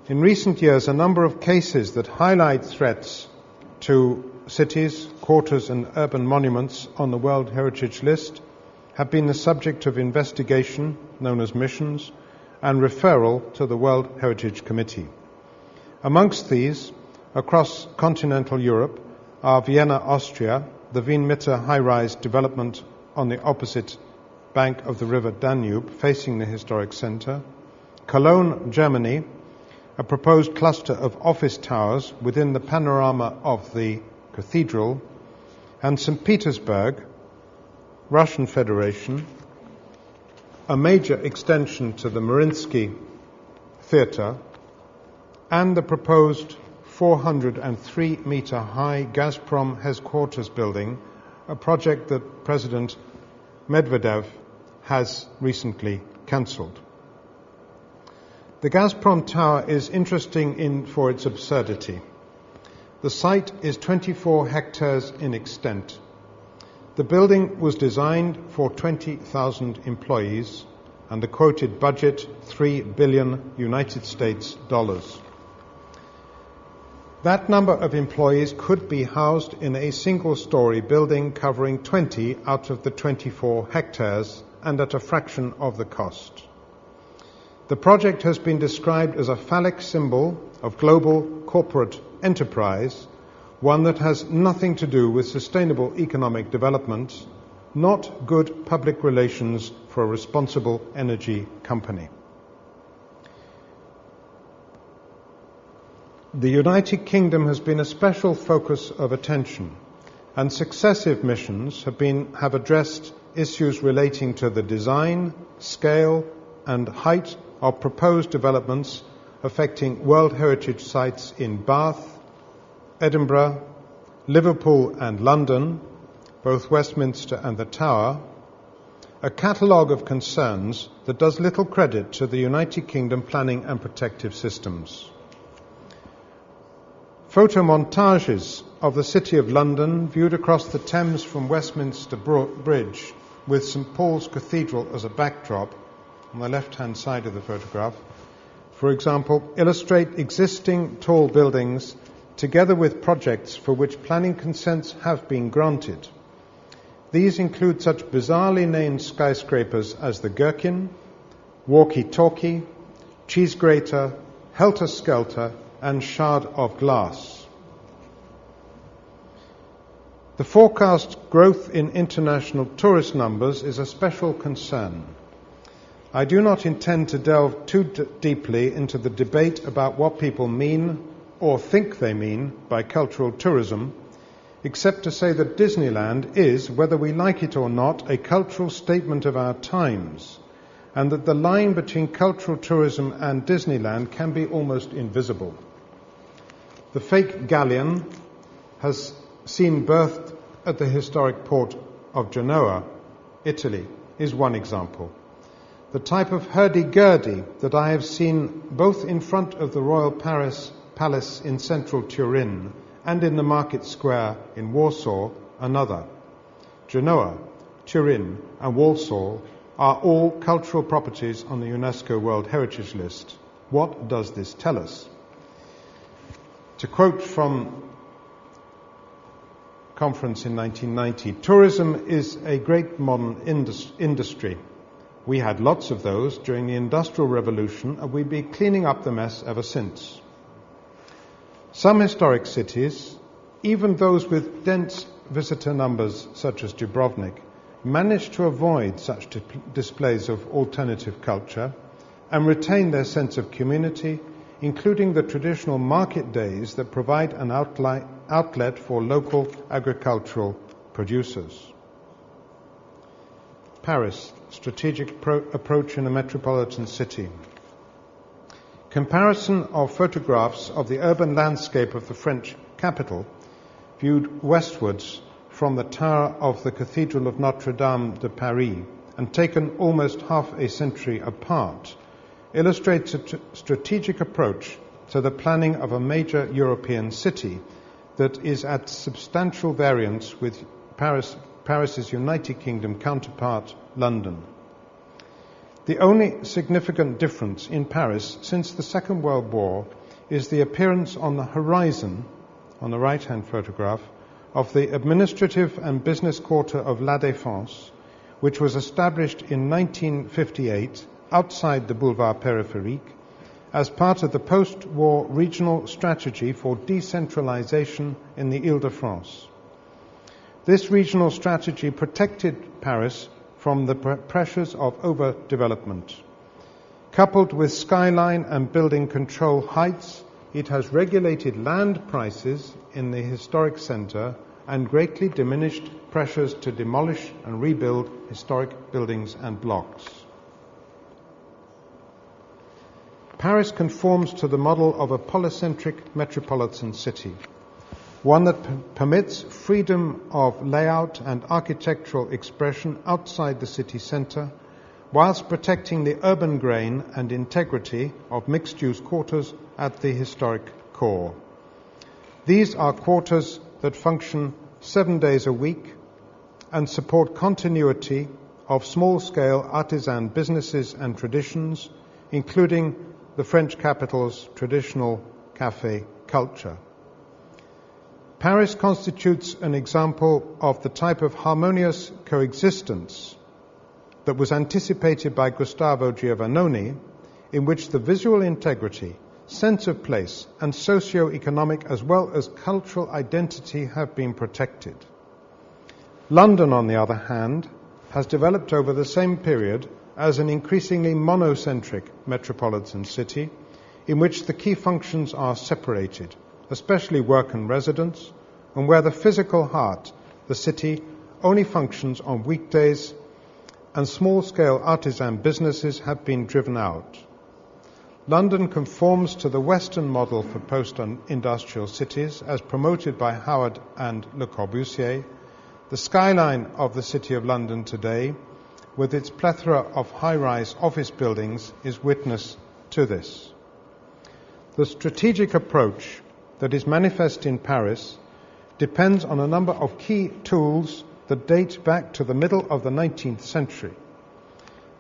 In recent years, a number of cases that highlight threats to cities, quarters and urban monuments on the World Heritage List have been the subject of investigation, known as missions, and referral to the World Heritage Committee. Amongst these, across continental Europe, are Vienna, Austria, the Wien-Mitte high-rise development on the opposite bank of the river Danube, facing the historic centre, Cologne, Germany, a proposed cluster of office towers within the panorama of the cathedral, and St. Petersburg, Russian Federation, a major extension to the Mariinsky Theatre, and the proposed 403-metre high Gazprom headquarters building, a project that President Medvedev has recently cancelled. The Gazprom Tower is interesting for its absurdity. The site is 24 hectares in extent. The building was designed for 20,000 employees and the quoted budget $3 billion United States dollars. That number of employees could be housed in a single-story building covering 20 out of the 24 hectares and at a fraction of the cost. The project has been described as a phallic symbol of global corporate enterprise, one that has nothing to do with sustainable economic development, not good public relations for a responsible energy company. The United Kingdom has been a special focus of attention, and successive missions have addressed issues relating to the design, scale, and height of proposed developments affecting World Heritage sites in Bath, Edinburgh, Liverpool and London, both Westminster and the Tower, a catalogue of concerns that does little credit to the United Kingdom planning and protective systems. Photomontages of the City of London viewed across the Thames from Westminster Bridge with St. Paul's Cathedral as a backdrop on the left-hand side of the photograph, for example, illustrate existing tall buildings together with projects for which planning consents have been granted. These include such bizarrely named skyscrapers as the Gherkin, Walkie Talkie, Cheese Grater, Helter Skelter, and Shard of Glass. The forecast growth in international tourist numbers is a special concern. I do not intend to delve too deeply into the debate about what people mean or think they mean by cultural tourism, except to say that Disneyland is, whether we like it or not, a cultural statement of our times, and that the line between cultural tourism and Disneyland can be almost invisible. The fake galleon has seen birth at the historic port of Genoa, Italy, is one example. The type of hurdy-gurdy that I have seen both in front of the Royal Palace in central Turin and in the market square in Warsaw, another. Genoa, Turin and Warsaw are all cultural properties on the UNESCO World Heritage List. What does this tell us? To quote from a conference in 1990, tourism is a great modern industry. We had lots of those during the Industrial Revolution, and we've been cleaning up the mess ever since. Some historic cities, even those with dense visitor numbers such as Dubrovnik, managed to avoid such displays of alternative culture and retain their sense of community, including the traditional market days that provide an outlet for local agricultural producers. Paris, strategic approach in a metropolitan city. Comparison of photographs of the urban landscape of the French capital, viewed westwards from the tower of the Cathedral of Notre-Dame de Paris and taken almost half a century apart, illustrates a strategic approach to the planning of a major European city that is at substantial variance with Paris's United Kingdom counterpart, London. The only significant difference in Paris since the Second World War is the appearance on the horizon, on the right-hand photograph, of the administrative and business quarter of La Défense, which was established in 1958 outside the Boulevard Périphérique as part of the post-war regional strategy for decentralization in the Île-de-France. This regional strategy protected Paris from the pressures of overdevelopment. Coupled with skyline and building control heights, it has regulated land prices in the historic centre and greatly diminished pressures to demolish and rebuild historic buildings and blocks. Paris conforms to the model of a polycentric metropolitan city, one that permits freedom of layout and architectural expression outside the city centre, whilst protecting the urban grain and integrity of mixed-use quarters at the historic core. These are quarters that function 7 days a week and support continuity of small-scale artisan businesses and traditions, including the French capital's traditional café culture. Paris constitutes an example of the type of harmonious coexistence that was anticipated by Gustavo Giovannoni, in which the visual integrity, sense of place, and socio-economic as well as cultural identity have been protected. London, on the other hand, has developed over the same period as an increasingly monocentric metropolitan city in which the key functions are separated, especially work and residence, and where the physical heart, the city, only functions on weekdays and small-scale artisan businesses have been driven out. London conforms to the Western model for post-industrial cities as promoted by Howard and Le Corbusier. The skyline of the City of London today, with its plethora of high-rise office buildings, is witness to this. The strategic approach that is manifest in Paris depends on a number of key tools that date back to the middle of the 19th century.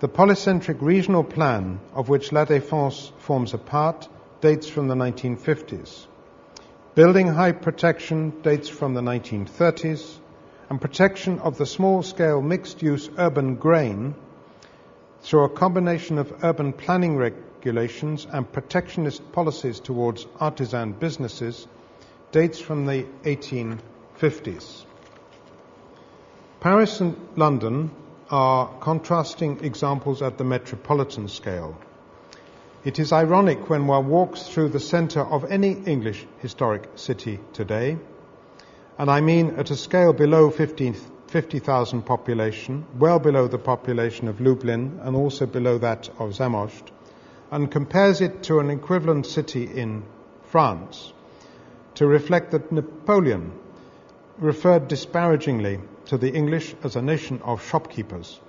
The polycentric regional plan, of which La Défense forms a part, dates from the 1950s. Building height protection dates from the 1930s, and protection of the small-scale mixed-use urban grain through a combination of urban planning regulations and protectionist policies towards artisan businesses dates from the 1850s. Paris and London are contrasting examples at the metropolitan scale. It is ironic when one walks through the centre of any English historic city today, and I mean at a scale below 50,000 population, well below the population of Lublin and also below that of Zamość, and compares it to an equivalent city in France, to reflect that Napoleon referred disparagingly to the English as a nation of shopkeepers.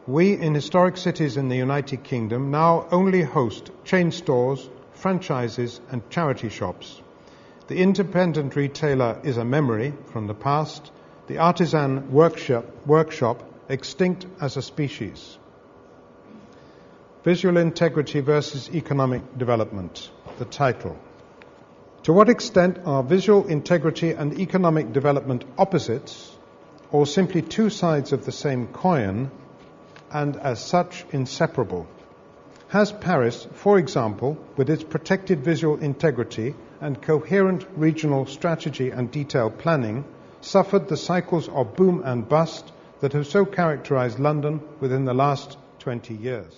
We in historic cities in the United Kingdom now only host chain stores, franchises and charity shops. The independent retailer is a memory from the past, the artisan workshop extinct as a species. Visual integrity versus economic development, the title. To what extent are visual integrity and economic development opposites, or simply two sides of the same coin, and as such inseparable? Has Paris, for example, with its protected visual integrity and coherent regional strategy and detailed planning, suffered the cycles of boom and bust that have so characterized London within the last 20 years?